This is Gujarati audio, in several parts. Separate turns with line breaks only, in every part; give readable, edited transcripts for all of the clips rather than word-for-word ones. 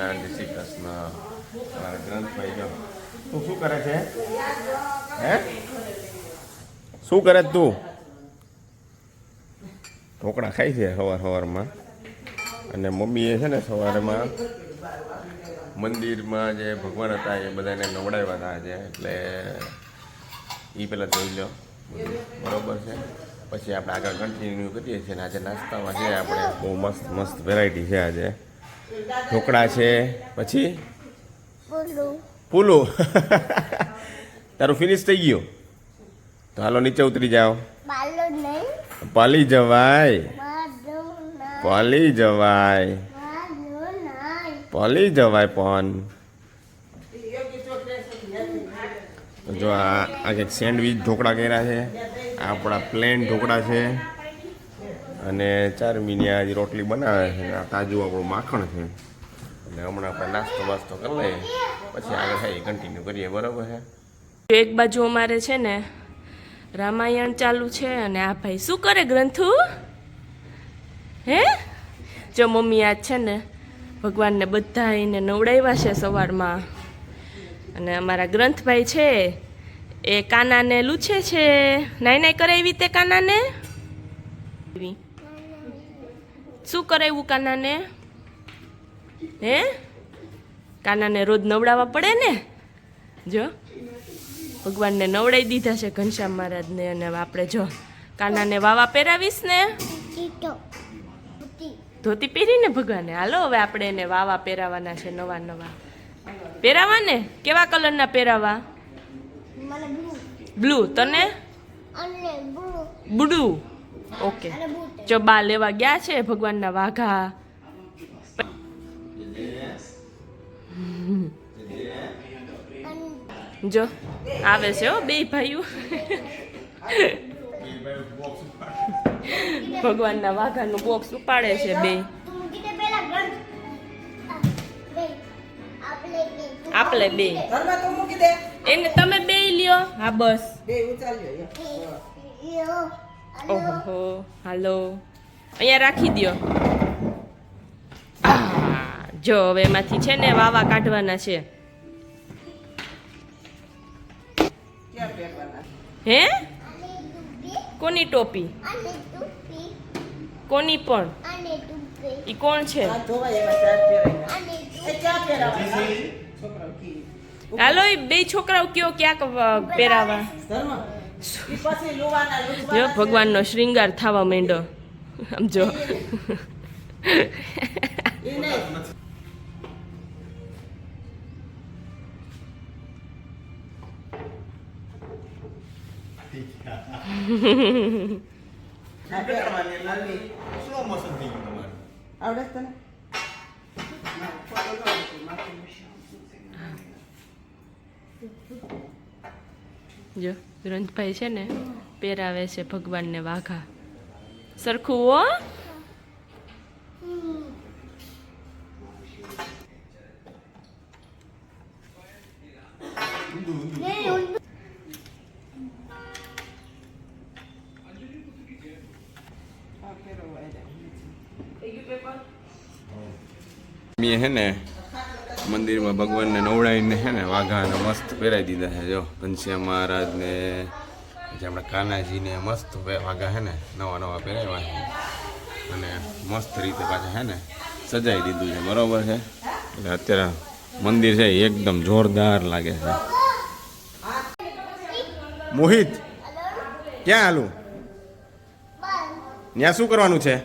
સ્વામિનારાયણ, જય શ્રી કૃષ્ણ. મારા ગ્રંથભાઈ જો તું શું કરે છે? હે શું કરે તું? ઢોકળા ખાય છે સવારમાં. અને મમ્મીએ છે ને સવારમાં મંદિરમાં જે ભગવાન હતા એ બધાને નવડાવ્યા હતા આજે, એટલે એ પહેલાં જોઈ લો બધું બરાબર છે. પછી આપણે આગળ કન્ટિન્યુ કરીએ છીએ. ને આજે નાસ્તામાં છે આપણે બહુ મસ્ત મસ્ત વેરાયટી છે. આજે ઢોકળા છે, પછી પુલું તારું ફિનિશ થઈ ગયું તો હાલો નીચે ઉતરી જાઓ. પાલી જવાય, પાલી જવાય, પાલી જવાય પણ. જો આ કંઈક સેન્ડવીચ ઢોકળા કર્યા છે, આપણા પ્લેન ઢોકળા છે, અને ચારમીની આ રોટલી બનાવે છે. આ તાજું આપણું માખણ છે. એટલે હમણાં આપણે નાસ્તો બાસ્તો કરી લઈએ, પછી આગળ થાય કન્ટિન્યુ કરીએ. બરાબર છે.
એક બાજુ અમારે છે ને રામાયણ ચાલુ છે, અને આ ભાઈ શું કરે ગ્રંથુ? હે જો મમ્મી આજ છે ને ભગવાનને બધા એને નવડાવ્યા છે સવારમાં. અને અમારા ગ્રંથભાઈ છે એ કાનાને લૂછે છે. નાઈ નાઈ કરાવી તે કાનાને? શું કરાવ્યું કાનાને? હે કાનાને રોજ નવડાવવા પડે ને. જો ભગવાનને નવડાવી દીધા છે ઘનશ્યામ મહારાજને. અને આપણે જો કાનાને વાવા પહેરાવીશ ને, ધોતી પહેરીને ભગવાને. હાલો હવે આપણે એને વાવા પહેરાવાના છે, નવા નવા પહેરાવા ને. કેવા કલરના પહેરાવા? બ્લુ. તને? બ્લુ. ઓકે. જો બા લેવા ગયા છે ભગવાનના વાઘા. જો આવે છે હો બે ભાઈઓ. ભગવાનના વાઘાનું બોક્સ ઉપાડે છે બે. આપણે બે એને તમે બે લ્યો. હા બસ. ઓહો હાલો અહીંયા રાખી દ્યો. જો હવે એમાંથી છે ને વાવા કાઢવાના છે. હે કોની ટોપી? કોની પણ? ઈ કોણ છે? હાલો એ બે છોકરાઓ કયો ક્યાંક પહેરાવા. જો ભગવાનનો શ્રૃંગાર થવા માંડ્યો. આમ જો જો ગ્રંથભાઈ છે ને પહેરાવે છે ભગવાનને વાઘા. સરખું હો.
મેં હે ને મંદિરમાં ભગવાનને નવડાવીને હે ને વાઘાને મસ્ત પહેરાવી દીધા છે. જો ઘનશ્યામ મહારાજને પછી આપણા કાનાજીને મસ્ત વાઘા હે ને નવા નવા પહેરાવ્યા છે. અને મસ્ત રીતે પાછા હે ને સજાવી દીધું છે. બરાબર છે. એટલે અત્યારે મંદિર છે એકદમ જોરદાર લાગે છે. મોહિત ક્યાં હાલું? ત્યાં શું કરવાનું છે?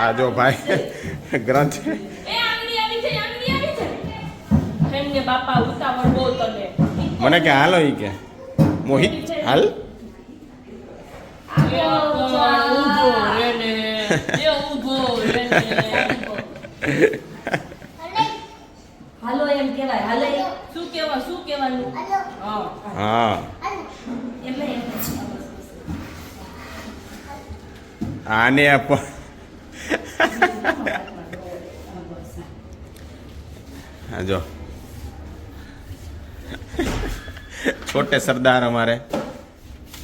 આ જો ભાઈ ગ્રંથ મને કે હાલો ઈ કે મોહિત હાલ.
હાલો એમ કહેવાય. હાલે શું કહેવાનું?
હા આને हाँ जो छोटे सरदार हमारे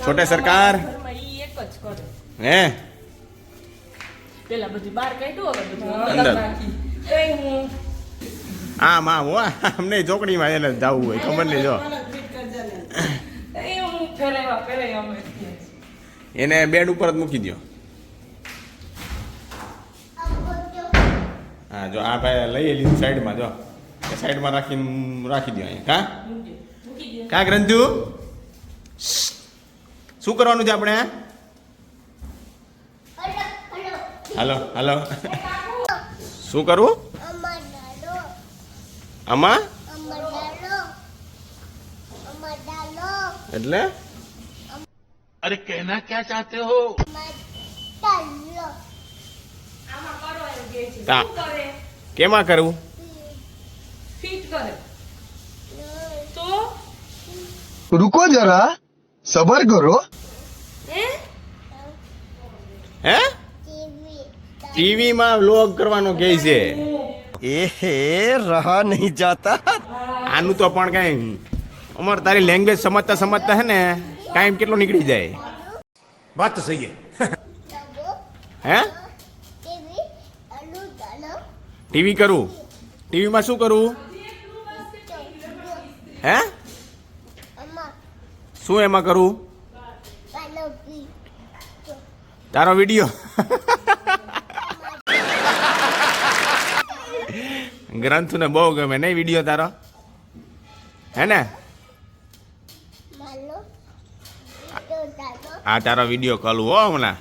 छोटे सरकार हैं
પેલા બધું બહાર કાઢ્યું, હવે બધું
અંદર આમ હો અમને ચોકડીમાં એને જવું હોય ખબર નહીં જો એને બેડ ઉપર જ મૂકી દો. હા જો આ ભાઈ લઈ લીધું સાઈડમાં જો સાઈડમાં રાખી દો અહીંયા કા ગ્રંથુ શું કરવાનું છે આપણે? હાલો હાલો શું કરવું આમાં એટલે
अरे कहना क्या चाहते हो?
કેમાં કરવું?
रुको जरा सबर करो
હે ટીવીમાં વ્લોગ કરવાનો કહે છે.
ए रहा नहीं जाता
આનું તો પણ કઈ અમાર તારી લેંગ્વેજ સમજતા હે ને ટાઈમ કેટલો નીકળી જાય.
बात तो सही है.
હે ટીવી કરું? ટીવીમાં શું કરવું? હે શું એમાં કરું? તારો વિડીયો ગ્રંથને બહુ ગમે નહીં વિડીયો તારો હે ને? આ તારો વિડીયો કલું હો હમણાં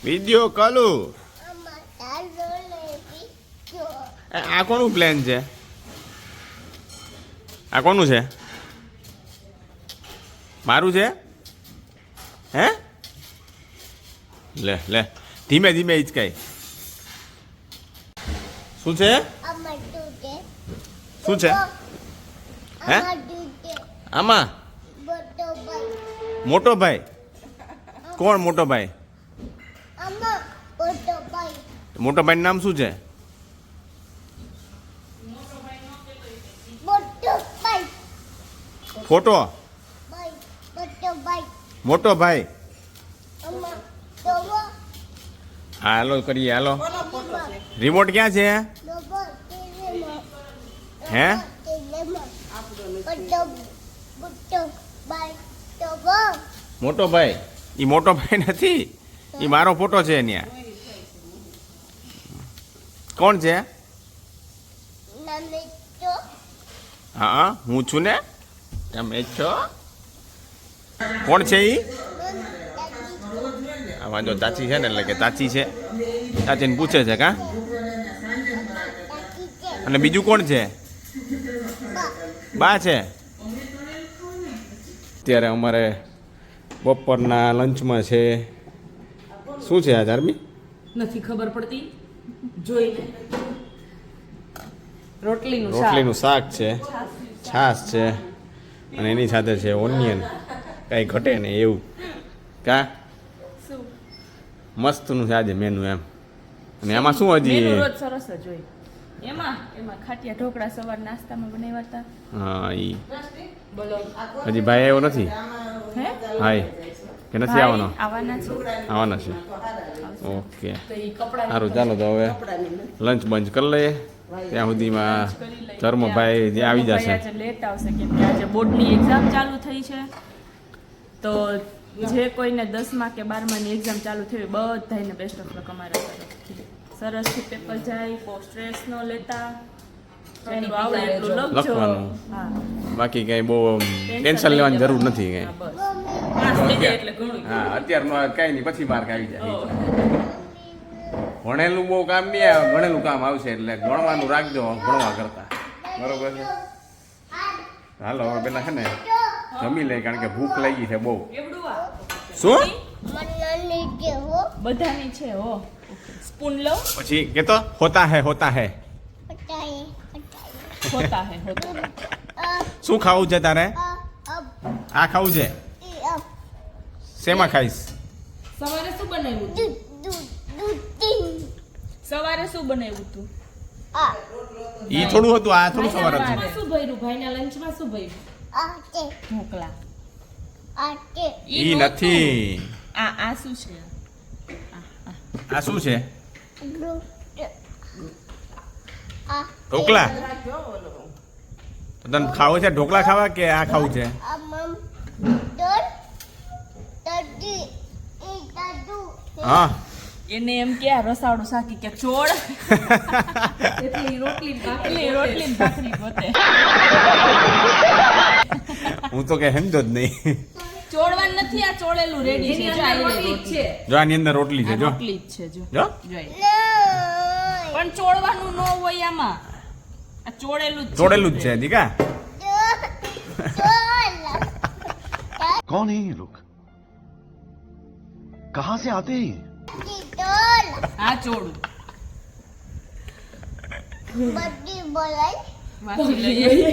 વિડીયો કલું. આ કોનું પ્લાન છે? આ કોનું છે? મારું છે હે? લે લે ધીમે ધીમે હિચકાય. શું છે? શું છે હે આમાં? મોટો ભાઈ કોણ? મોટો ભાઈ મોટો ભાઈનું નામ શું છે? ફોટો મોટો ભાઈ. હાલો કરીએ હાલો. રિમોટ ક્યાં છે? હે મોટો ભાઈ? એ મોટો ભાઈ નથી, એ મારો ફોટો છે ત્યાં. કોણ છે? હા હું છું ને. તમે છો? કોણ છે એ? આમાં જો ચાચી છે ને એટલે કે ચાચી છે. ચાચીને પૂછે છે કા? અને બીજું કોણ છે? બા છે. અત્યારે અમારે બપોરના લંચમાં છે શું છે આજ આરમી?
નથી ખબર પડતી જોઈને.
રોટલીનું શાક છે, છાશ છે અને એની સાથે છે ઓનિયન. કાંઈ ઘટે ને એવું કા? મસ્તનું છે આજે મેનુ એમ. અને એમાં શું હજી?
રોજ સરસ જ હોય. એમાં ખાટિયા ઢોકળા સવાર નાસ્તામાં બનાવ્યા હતા.
હા ઈ હજી ભાઈ આવ્યો નથી.
હે
હાય કે નથી આવવાનો?
આવવાના છે.
ઓકે
તો ઈ કપડા
સારું ચાલો તો હવે લંચ બંચ કરી લઈએ. ત્યાં સુધીમાં ધર્મભાઈ જે આવી જશે.
આજે લેટ આવશે કેમ કે આજે બોર્ડની એક્ઝામ ચાલુ થઈ છે. તો જે કોઈને 10મા કે 12માની એક્ઝામ ચાલુ થઈ હોય બધાને બેસ્ટ ઓફ લક અમારા તરફથી. સરસથી પેપર જાય, બહુ સ્ટ્રેસ ન લેતા, જેટલું આવડે એટલું લખજો.
લખવાનું.
હા
બાકી કઈ બહુ ટેન્શન લેવાની જરૂર નથી કઈ.
એટલે ઘણું.
હા અત્યારનું કઈ નહીં પછી માર્ક આવી જાય. ભણેલું બહુ કામ નહીં આવે, ભણેલું કામ આવશે એટલે ભણવાનું રાખજો ભણવા કરતા. બરોબર છે. હાલો હવે પેલા છે ને જમી લે કારણ કે ભૂખ લાગી છે બહુ. શું
બધાની છે હો. સ્પૂન લો
પછી કેતો હોતા હે હોતા હે.
હોતા હે હોતા.
શું ખાવું છે તારે? આ ખાવું છે? શેમાં ખાઈશ?
સવારે શું બનાવ્યું? સવારે શું બનાવ્યું તું?
ઈ થોડું હતું, આ થોડું સવાર હતું.
લંચમાં શું ભર્યું? ભાઈના લંચમાં શું ભર્યું? ઢોકળા.
ઈ નથી.
આ શું છે?
આ શું છે? ઢોકળા તો તને ખાવું છે ઢોકળા ખાવા કે આ ખાવું છે હા
એને એમ કે આ રસાવડું શાકી કે ચોળ એટલે રોટલી ને ભાખરી ગોતે
હું તો કઈ સમજો જ નહીં
ચોળવાનું નથી આ ચોળેલું રેડી છે જો આ રોટલી છે
જો આની અંદર રોટલી છે જો
રોટલી જ છે જો
જો
જોઈ પણ ચોળવાનું ન હોય આમાં આ ચોળેલું જ છે
ચોડેલું જ છે દીકા
कौन है ये लोग कहां से आते हैं
આ ચોળું વાંચી લઈએ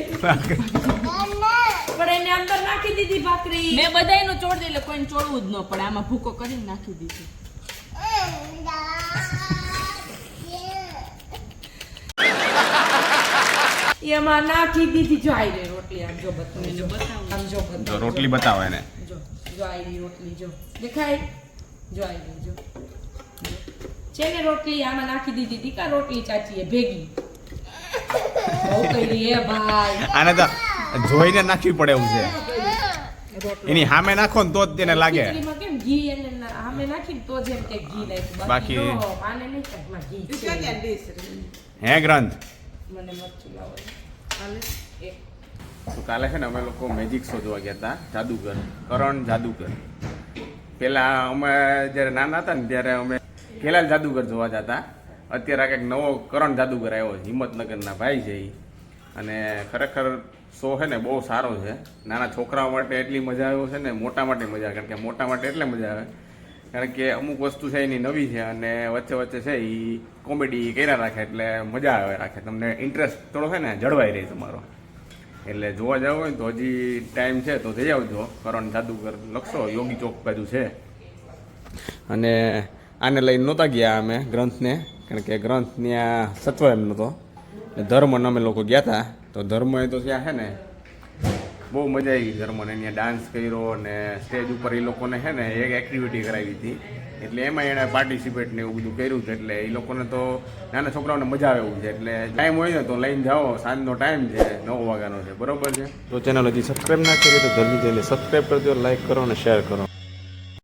પણ એને અંદર નાખી દીધી ભાખરી
મેં બધાયનું ચોળ દે એટલે કોઈને ચોળવું જ ન પડે આમાં ભૂકો કરીને નાખી દીધું
એમાં નાખી દીધી જો આઈ રહી રોટલી આમ જો બતાવું જો આમ જો
જો
બતાવું
રોટલી બતાવો એને
જો જો આઈ રહી રોટલી જો દેખાય જો આઈ રહી જો છે ને રોટલી આમાં નાખી દીધી દીકા રોટલી ચાચીએ ભેગી બહુ કરી હે ભાઈ
આને તો જોઈને નાખવી પડે એવું છે એની સામે નાખો ને તો જ તેને લાગે
ખીચડીમાં કેમ ઘી એને આમે નાખીને તો જેમ કે ઘી નાખ્યું
બાકી-
જો આને નહીં કાંઈમાં ઘી છે
હે ગ્રંથ
મને મરચું લાવો હાલે એક
તો કાલે છે ને અમે લોકો મેજિક શો જોવા ગયા હતા જાદુગર કરણ જાદુગર પેલા અમે જ્યારે નાના હતા ને ત્યારે અમે પેલા જાદુગર જોવા જતા અત્યારે આ કંઈક નવો કરણ જાદુગર આવ્યો છે હિંમતનગરના ભાઈ છે એ અને ખરેખર શો છે ને બહુ સારો છે નાના છોકરાઓ માટે એટલી મજા આવ્યો છે ને મોટા માટે મજા આવે કારણ કે મોટા માટે એટલે મજા આવે કારણ કે અમુક વસ્તુ છે એની નવી છે અને વચ્ચે વચ્ચે છે એ કોમેડી કર્યા રાખે એટલે મજા આવે રાખે તમને ઇન્ટરેસ્ટ થોડો છે ને જળવાઈ રહે તમારો એટલે જોવા જવું હોય ને તો હજી ટાઈમ છે તો જઈ આવજો કરણ જાદુગર લખશો યોગી ચોક બાજુ છે અને આને લઈને નહોતા ગયા અમે ગ્રંથને કારણ કે ગ્રંથ ત્યાં સત્વ એમ નહોતો ધર્મને અમે લોકો ગયા હતા તો ધર્મ એ તો ત્યાં છે ને બહુ મજા આવી ધર્મને ત્યાં ડાન્સ કર્યો અને સ્ટેજ ઉપર એ લોકોને છે ને એક એક્ટિવિટી કરાવી હતી એટલે એમાં એણે પાર્ટિસિપેટ ને એવું બધું કર્યું છે એટલે એ લોકોને તો નાના છોકરાઓને મજા આવે એવું છે એટલે ટાઈમ હોય ને તો લઈને જાઓ સાંજનો ટાઈમ છે 9 વાગ્યાનો છે બરોબર છે તો ચેનલ હજી સબસ્ક્રાઈબ ના કરી તો જલ્દી જલ્દી સબસ્ક્રાઈબ કરજો લાઈક કરો અને શેર કરો